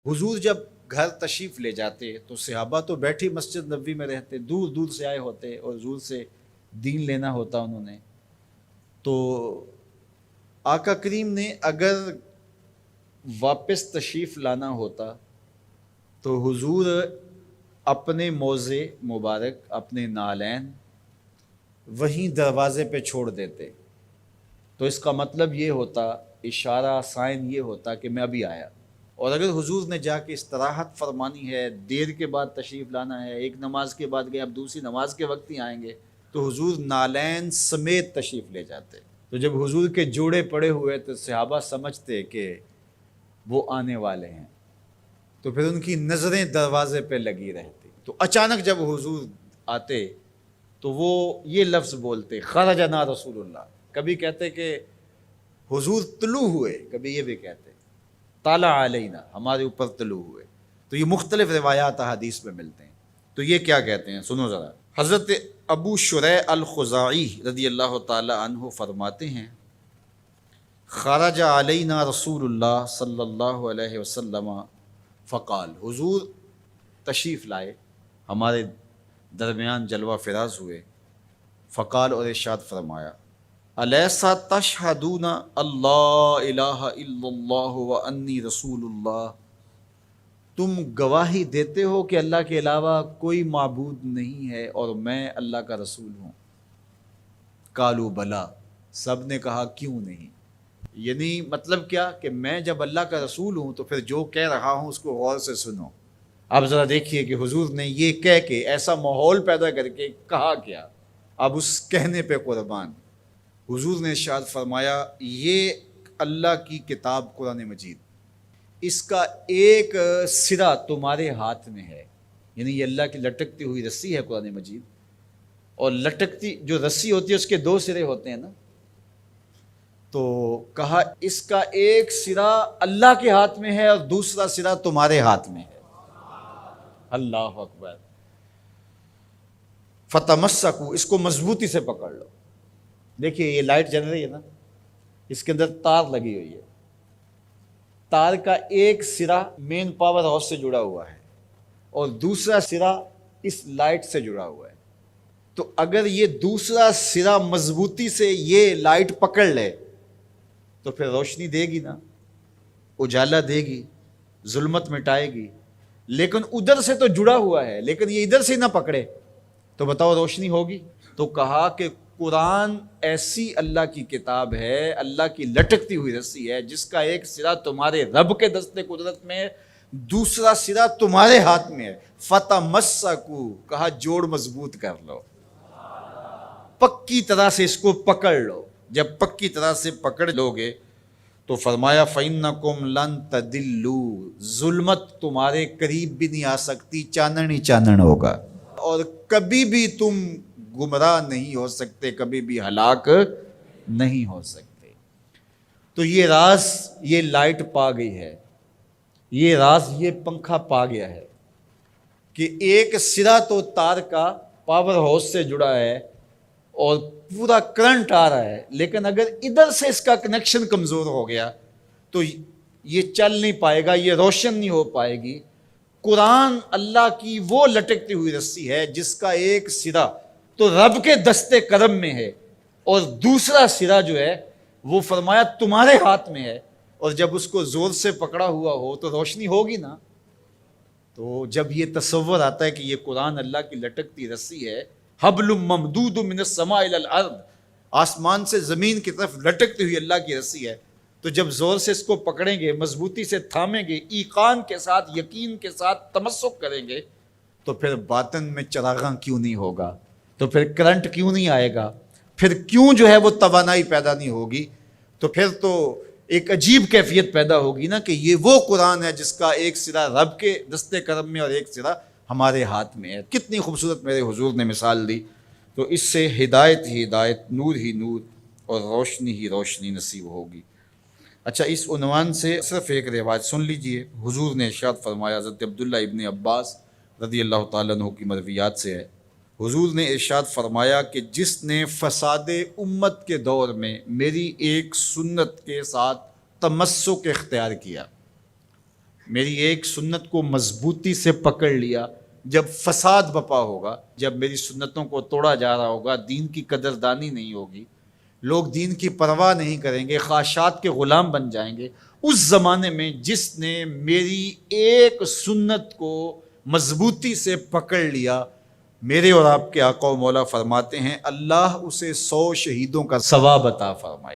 حضور جب گھر تشریف لے جاتے تو صحابہ تو بیٹھی مسجد نبوی میں رہتے، دور دور سے آئے ہوتے اور حضور سے دین لینا ہوتا انہوں نے. تو آقا کریم نے اگر واپس تشریف لانا ہوتا تو حضور اپنے موزے مبارک، اپنے نالین وہیں دروازے پہ چھوڑ دیتے. تو اس کا مطلب یہ ہوتا، اشارہ سائن یہ ہوتا کہ میں ابھی آیا. اور اگر حضور نے جا کے استراحت فرمانی ہے، دیر کے بعد تشریف لانا ہے، ایک نماز کے بعد گئے اب دوسری نماز کے وقت ہی آئیں گے، تو حضور نالین سمیت تشریف لے جاتے. تو جب حضور کے جوڑے پڑے ہوئے تو صحابہ سمجھتے کہ وہ آنے والے ہیں، تو پھر ان کی نظریں دروازے پہ لگی رہتی. تو اچانک جب حضور آتے تو وہ یہ لفظ بولتے، خرجنا رسول اللہ. کبھی کہتے کہ حضور طلوع ہوئے، کبھی یہ بھی کہتے طالع علینا، ہمارے اوپر طلوع ہوئے. تو یہ مختلف روایات حدیث میں ملتے ہیں. تو یہ کیا کہتے ہیں سنو ذرا. حضرت ابو شریح الخزاعی رضی اللہ تعالی عنہ فرماتے ہیں، خرج علینا رسول اللہ صلی اللہ علیہ وسلم فقال، حضور تشریف لائے، ہمارے درمیان جلوہ فراز ہوئے. فقال، اور ارشاد فرمایا، الیسا تشہدون اللہ الہ الا اللہ وانی رسول اللہ، تم گواہی دیتے ہو کہ اللہ کے علاوہ کوئی معبود نہیں ہے اور میں اللہ کا رسول ہوں. قالوا بلا، سب نے کہا کیوں نہیں. یعنی مطلب کیا کہ میں جب اللہ کا رسول ہوں تو پھر جو کہہ رہا ہوں اس کو غور سے سنو. اب ذرا دیکھیے کہ حضور نے یہ کہہ کے ایسا ماحول پیدا کر کے کہا کیا. اب اس کہنے پہ قربان. حضور نے ارشاد فرمایا، یہ اللہ کی کتاب قرآن مجید، اس کا ایک سرا تمہارے ہاتھ میں ہے. یعنی یہ اللہ کی لٹکتی ہوئی رسی ہے قرآن مجید، اور لٹکتی جو رسی ہوتی ہے اس کے دو سرے ہوتے ہیں نا. تو کہا اس کا ایک سرا اللہ کے ہاتھ میں ہے اور دوسرا سرا تمہارے ہاتھ میں ہے. اللہ اکبر. فتمسکو، اس کو مضبوطی سے پکڑ لو. دیکھیے یہ لائٹ جل رہی ہے نا، اس کے اندر تار لگی ہوئی ہے. تار کا ایک سرا مین پاور ہاؤس سے جڑا ہوا ہے اور دوسرا سرا اس لائٹ سے جڑا ہوا ہے. تو اگر یہ دوسرا سرا مضبوطی سے یہ لائٹ پکڑ لے تو پھر روشنی دے گی نا، اجالا دے گی، ظلمت مٹائے گی. لیکن ادھر سے تو جڑا ہوا ہے، لیکن یہ ادھر سے نہ پکڑے تو بتاؤ روشنی ہوگی. تو کہا کہ قرآن ایسی اللہ کی کتاب ہے، اللہ کی لٹکتی ہوئی رسی ہے، جس کا ایک سرا تمہارے رب کے دست قدرت میں ہے، دوسرا سرا تمہارے ہاتھ میں ہے. فتمسکو، کہا جوڑ مضبوط کر لو، پکی طرح سے اس کو پکڑ لو. جب پکی طرح سے پکڑ لو گے تو فرمایا فَإِنَّكُمْ لَن تَدِلُّوا، ظلمت تمہارے قریب بھی نہیں آ سکتی، چانن ہی چانن ہوگا، اور کبھی بھی تم گمراہ نہیں ہو سکتے، کبھی بھی ہلاک نہیں ہو سکتے. تو یہ راز یہ لائٹ پا گئی ہے، یہ راز یہ پنکھا پا گیا ہے کہ ایک سرا تو تار کا پاور ہاؤس سے جڑا ہے اور پورا کرنٹ آ رہا ہے، لیکن اگر ادھر سے اس کا کنیکشن کمزور ہو گیا تو یہ چل نہیں پائے گا، یہ روشن نہیں ہو پائے گی. قرآن اللہ کی وہ لٹکتی ہوئی رسی ہے جس کا ایک سرا تو رب کے دستے کرم میں ہے اور دوسرا سرا جو ہے وہ فرمایا تمہارے ہاتھ میں ہے، اور جب اس کو زور سے پکڑا ہوا ہو تو روشنی ہوگی نا. تو جب یہ تصور آتا ہے کہ یہ قرآن اللہ کی لٹکتی رسی ہے، حبل ممدود من السماء الى الارض، آسمان سے زمین کی طرف لٹکتی ہوئی اللہ کی رسی ہے، تو جب زور سے اس کو پکڑیں گے، مضبوطی سے تھامیں گے، ایقان کے ساتھ، یقین کے ساتھ تمسک کریں گے، تو پھر باطن میں چراغاں کیوں نہیں ہوگا، تو پھر کرنٹ کیوں نہیں آئے گا، پھر کیوں جو ہے وہ توانائی پیدا نہیں ہوگی. تو پھر تو ایک عجیب کیفیت پیدا ہوگی نا کہ یہ وہ قرآن ہے جس کا ایک سرا رب کے دستے کرم میں اور ایک سرا ہمارے ہاتھ میں ہے. کتنی خوبصورت میرے حضور نے مثال دی. تو اس سے ہدایت ہی ہدایت، نور ہی نور اور روشنی ہی روشنی نصیب ہوگی. اچھا، اس عنوان سے صرف ایک روایت سن لیجئے. حضور نے ارشاد فرمایا، حضرت عبداللہ ابن عباس رضی اللہ تعالیٰ عنہ کی مرویات سے ہے، حضور نے ارشاد فرمایا کہ جس نے فساد امت کے دور میں میری ایک سنت کے ساتھ تمسک اختیار کیا، میری ایک سنت کو مضبوطی سے پکڑ لیا، جب فساد بپا ہوگا، جب میری سنتوں کو توڑا جا رہا ہوگا، دین کی قدردانی نہیں ہوگی، لوگ دین کی پرواہ نہیں کریں گے، خواہشات کے غلام بن جائیں گے، اس زمانے میں جس نے میری ایک سنت کو مضبوطی سے پکڑ لیا، میرے اور آپ کے آقا و مولا فرماتے ہیں اللہ اسے 100 شہیدوں کا ثواب عطا فرمائے۔